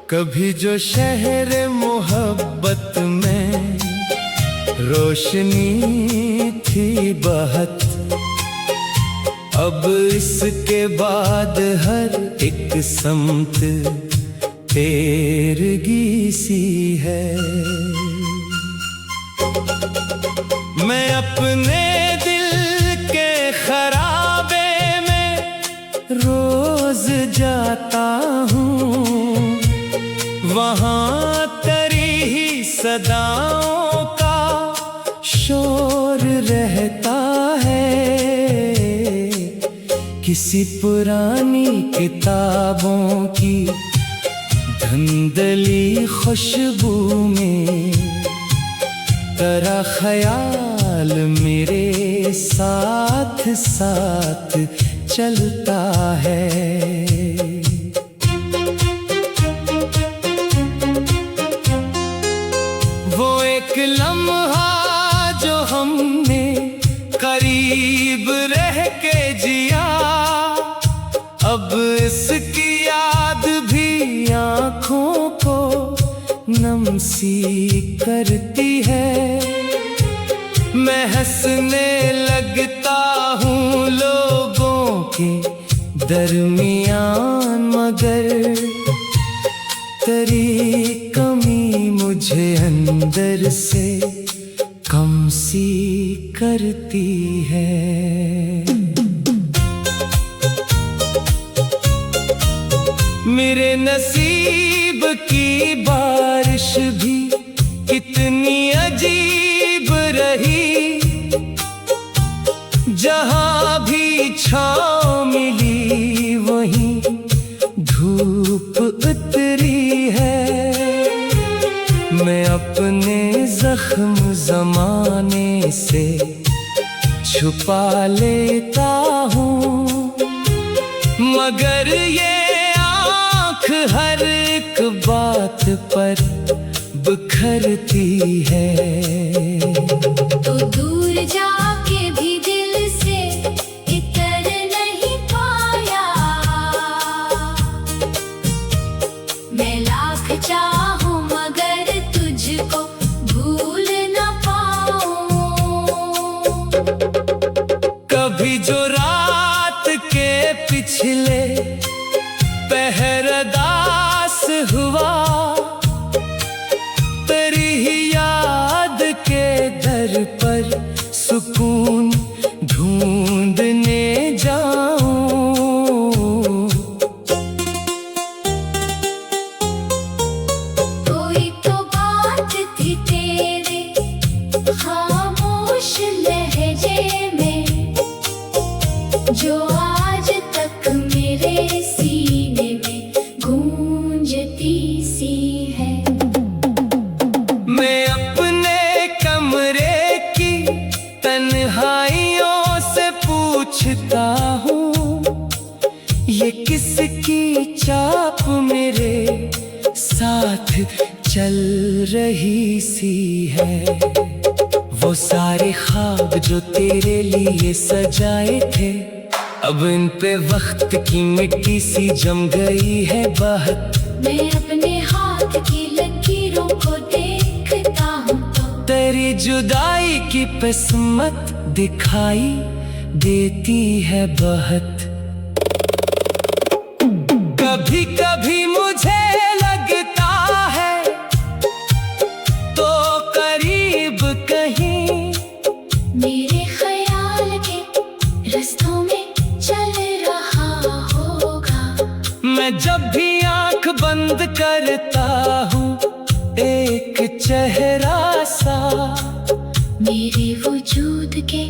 कभी जो शहर मोहब्बत में रोशनी थी बहुत, अब इसके बाद हर एक सम्त तेरगी सी है। मैं अपने दिल के खराबे में रोज जाता हूँ, वहाँ तेरी ही सदाओं का शोर रहता है। किसी पुरानी किताबों की धुंधली खुशबू में तेरा ख्याल मेरे साथ साथ चलता है। वो एक लम्हा जो हमने करीब रह के जिया, अब इसकी याद भी आँखों को नम सी करती है। मैं हंसने लगता हूँ लोगों के दरमियान, मगर तेरी कमी मुझे अंदर से कम सी करती है। मेरे नसीब की बारिश भी कितनी अजीब रही, जहाँ भी छाँव मिली वहीं धूप उतरी है। मैं अपने जख्म ज़माने से छुपा लेता हूँ, मगर ये आँख हर एक बात पर बिखरती है। तो दूर जाके भी दिल से इतर नहीं पाया, मैं लाख चाहूं मगर तुझको भूल न पाऊं। कभी जो रात के पिछले पहरदास हुआ, तेरी ही याद के दर पर सुकून ढूंढने जाऊं। कोई तो बात थी तेरे खामोश लहजे में, जो आज तक मेरे सीने में गूंजती सी है। मैं अपने कमरे की तन्हाइयों से पूछता हूँ, ये किसकी चाप मेरे साथ चल रही सी है। वो सारे ख्वाब जो तेरे लिए सजाए थे, अब इन पे वक्त की मिट्टी सी जम गई है बहुत। मैं अपने हाथ की लकीरों को देखता हूँ तो तेरी जुदाई की किस्मत दिखाई देती है बहुत। कभी कभी मुझे लगता है तो करीब कहीं मेरे ख्याल के रास्तों में चल रहा होगा। मैं जब भी आंख बंद करता हूँ एक चेहरा सा मेरे वजूद के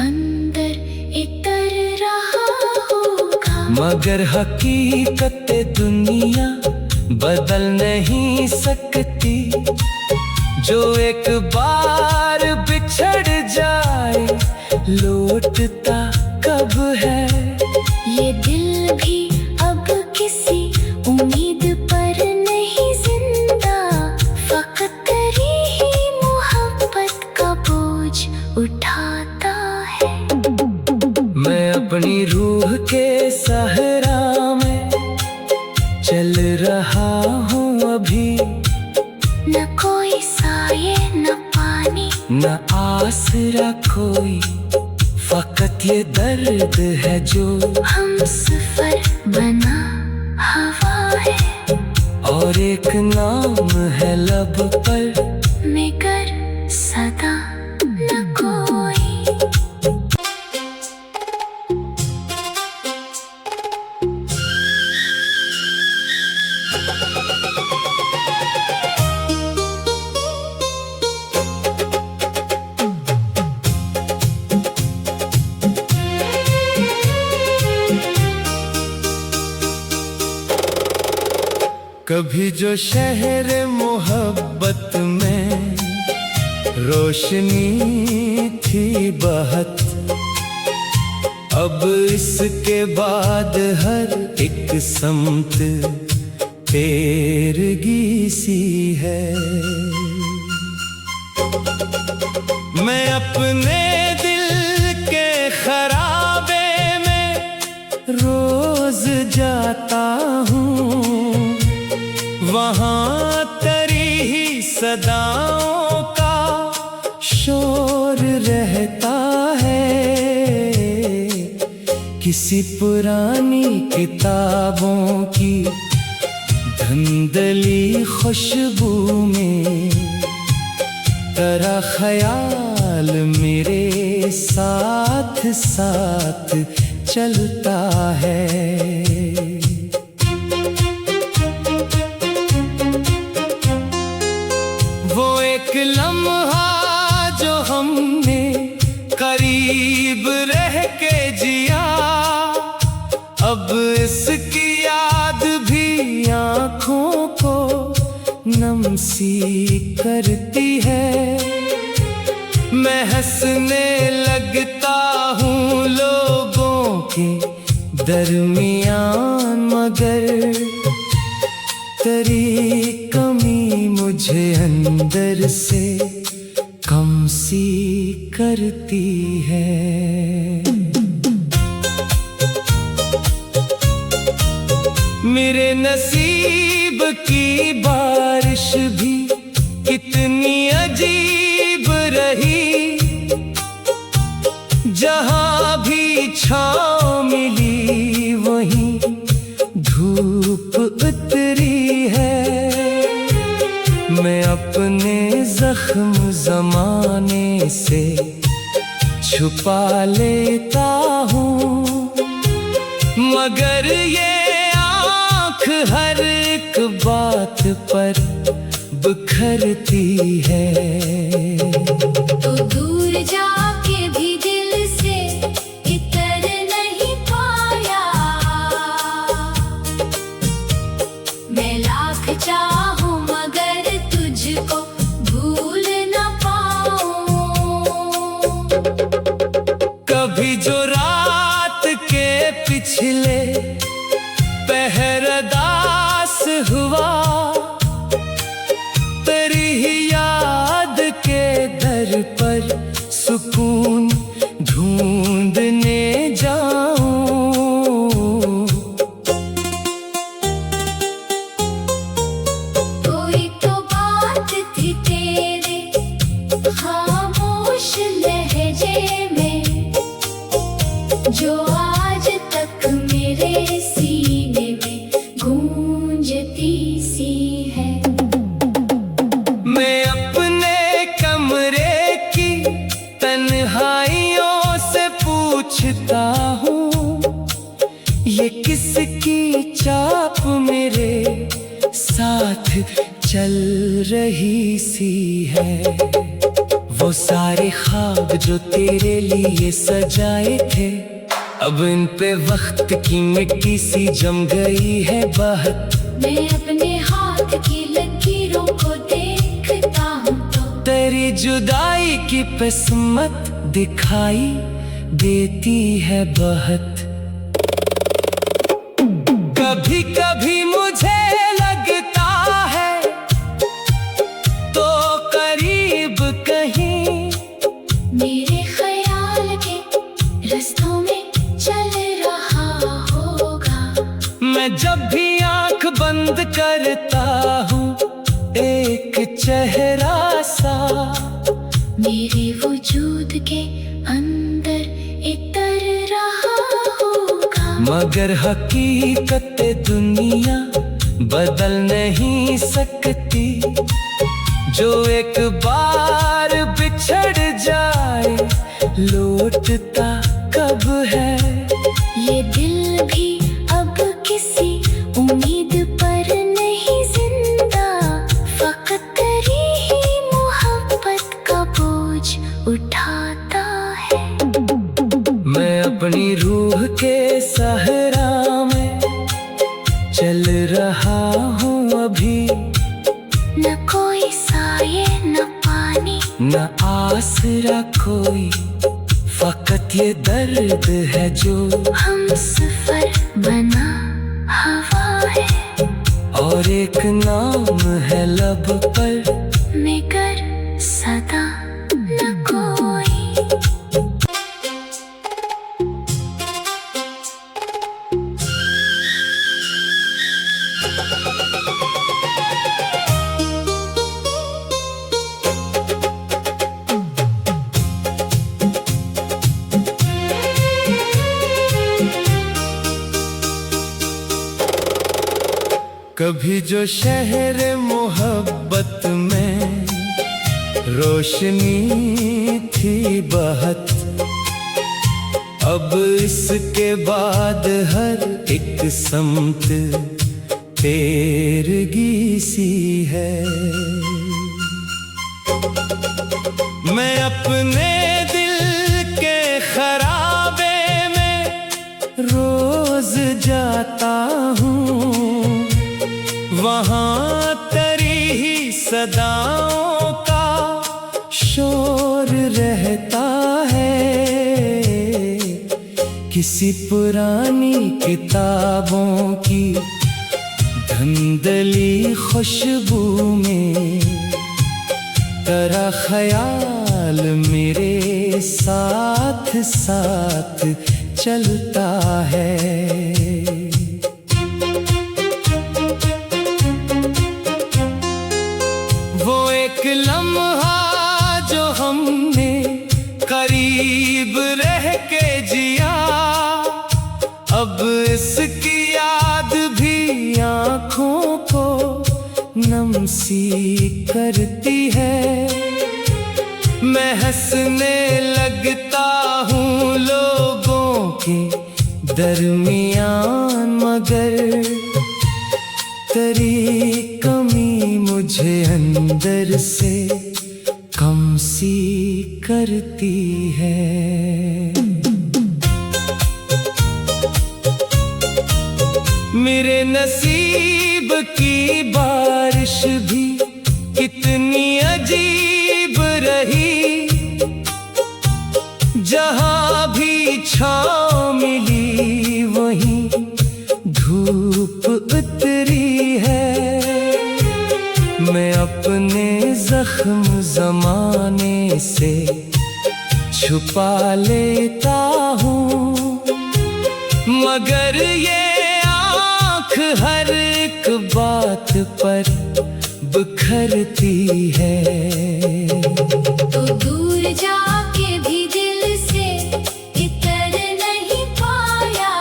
अंदर इतर रहा होगा। मगर हकीकत दुनिया बदल नहीं सकती, जो एक बार बिछड़ जाए लौटता कब है। ये दिल भी अब किसी उम्मीद पर नहीं जिंदा, फकत तेरी ही मोहब्बत का बोझ उठाता है। मैं अपनी रूह के सहरा में चल रहा हूँ न आसरा कोई, फकत ये दर्द है जो हम सफर बना हवा है, और एक नाम है लब पर, मगर सदा न कोई। कभी जो शहर मोहब्बत में रोशनी थी बहत, अब इसके बाद हर एक समत तेरगी सी है। मैं अपने दिल के खराबे में रोज जाता हूँ, वहाँ तेरी ही सदाओं का शोर रहता है। किसी पुरानी किताबों की धुंधली खुशबू में तेरा ख्याल मेरे साथ साथ चलता है। वो एक लम्हा जो हमने करीब रह के जिया, अब इसकी याद भी आँखों को नम सी करती है। मैं हंसने लगता हूँ लोगों के दरमियान, मगर तेरी कमी मुझे अंदर से कम सी करती है। मेरे नसीब की बारिश भी कितनी अजीब रही, जहाँ भी छाँव मिली वहीं धूप उतरी है। मैं अपने जख्म ज़माने से छुपा लेता हूँ, मगर ये आँख हर एक बात पर बिखरती है। तो दूर जाके भी दिल से इतर नहीं पाया, मैं लाख चाहूं मगर तुझको भूल न पाऊं। कभी जो रात के पिछले पहरदास हुआ, तेरी ही याद के दर पर सुकून ढूंढने जाऊं। कोई तो बात थी तेरे खामोश लहजे में, जो आज तक मेरे सीने में गूंजती सी है। मैं अपने कमरे की तन्हाइयों से पूछता हूँ, ये किसकी चाप मेरे साथ चल रही सी है। वो सारे ख्वाब जो तेरे लिए सजाए थे, अब इन पे वक्त की मिट्टी सी जम गई है बहत। मैं अपने हाथ की लकीरों को देखता हूँ तो तेरी जुदाई की किस्मत दिखाई देती है बहुत। कभी कभी मुझे लगता है तो करीब कहीं मेरे ख्याल के रास्तों में चल रहा होगा। मैं जब भी आंख बंद करता हूँ एक चेहरा सा मेरे वजूद के अंदर इतर रहा होगा। मगर हकीकत दुनिया बदल नहीं सकती। जो एक बार बिछड़ जाए लौटता कब है। ये दिल भी अब किसी उम्मीद पर नहीं जिंदा, फकत तेरी ही मोहब्बत का बोझ उठाता है। मैं अपनी रूह के सहरा में चल रहा हूँ अभी। न कोई साये न पानी न आसरा कोई, फकत ये दर्द है जो हम सफर बना हवा है। और एक नाम है लब पर, मगर सदा न कोई। कभी जो शहर मोहब्बत में रोशनी थी बहत, अब इसके बाद हर एक समत तेरगी सी है। मैं अपने दिल के खराबे में रोज जाता हूँ, वहाँ तेरी ही सदाओं का शोर रहता है। किसी पुरानी किताबों की धुंधली खुशबू में तेरा ख्याल मेरे साथ साथ चलता है। वो एक लम्हा जो हमने करीब रह के जिया, अब इसकी याद भी आँखों को नम सी करती है। मैं हंसने लगता हूँ लोगों के दरमियान, मगर तेरी कमी मुझे अंदर से कम सी करती है। मेरे नसीब की बारिश भी कितनी अजीब रही, जहाँ भी छाँव मिली वहीं धूप उतरी है। मैं अपने जख्म ज़माने से छुपा लेता हूँ, मगर ये आँख हर एक बात पर बिखरती है। तो दूर जाके भी दिल से इतर नहीं पाया,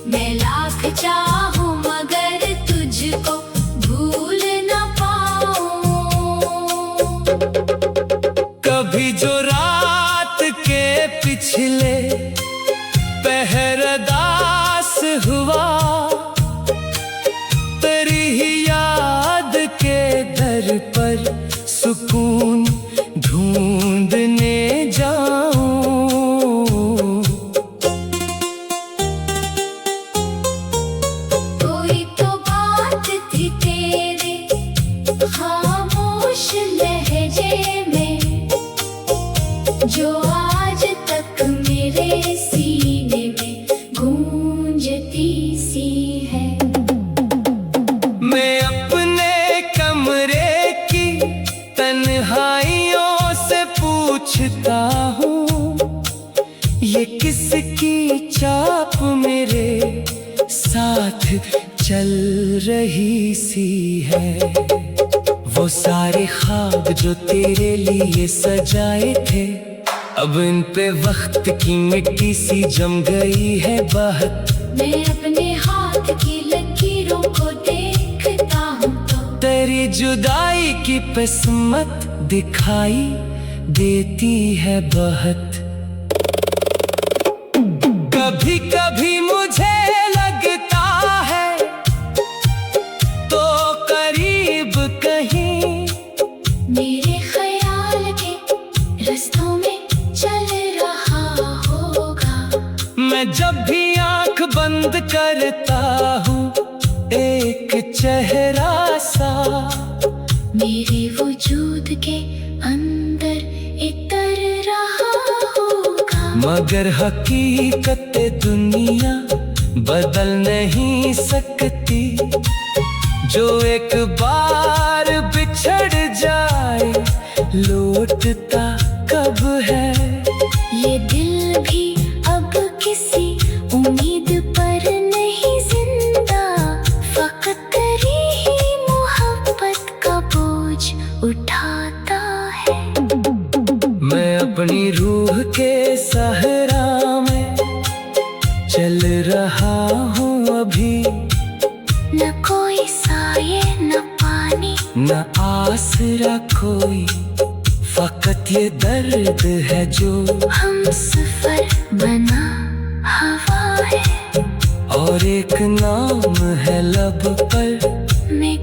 मैं लाख चाहूं मगर तुझको भूल न पाऊं। कभी जो रात के पिछले पहरदास हुआ, तेरी ही याद के दर पर सुकून ढूंढने जाऊं। कोई तो बात थी तेरे खामोश लहजे में, जो आज तक मेरे सीने में गूंजती सी है। मैं अपने कमरे की तन्हाइयों से पूछता हूँ, ये किसकी चाप मेरे साथ चल रही सी है। वो सारे ख्वाब जो तेरे लिए सजाए थे, अब इन पे वक्त की मिट्टी सी जम गई है बहत। मैं अपने हाथ की लकीरों को देखता हूँ तो तेरी जुदाई की किस्मत दिखाई देती है बहुत। कभी कभी मुझे लगता है तो करीब कहीं मेरे ख्याल के रास्तों में चल रहा होगा। मैं जब भी आंख बंद करता हूँ एक चेहरा सा मेरे वजूद के अंदर इतर रहा होगा। मगर हकीकत दुनिया बदल नहीं सकती, जो एक बार बिछड़ जाए लौटता कब है। ये दिल भी अब किसी उम्मीद पर नहीं जिंदा, फकत तेरी ही मोहब्बत का बोझ उठाता है। मैं अपनी रूह के सहरा में चल रहा हूँ अभी, न कोई साये न पानी न आसरा कोई, फकत ये दर्द है जो हम सफर बना हवा है। और एक नाम है लब पर मैं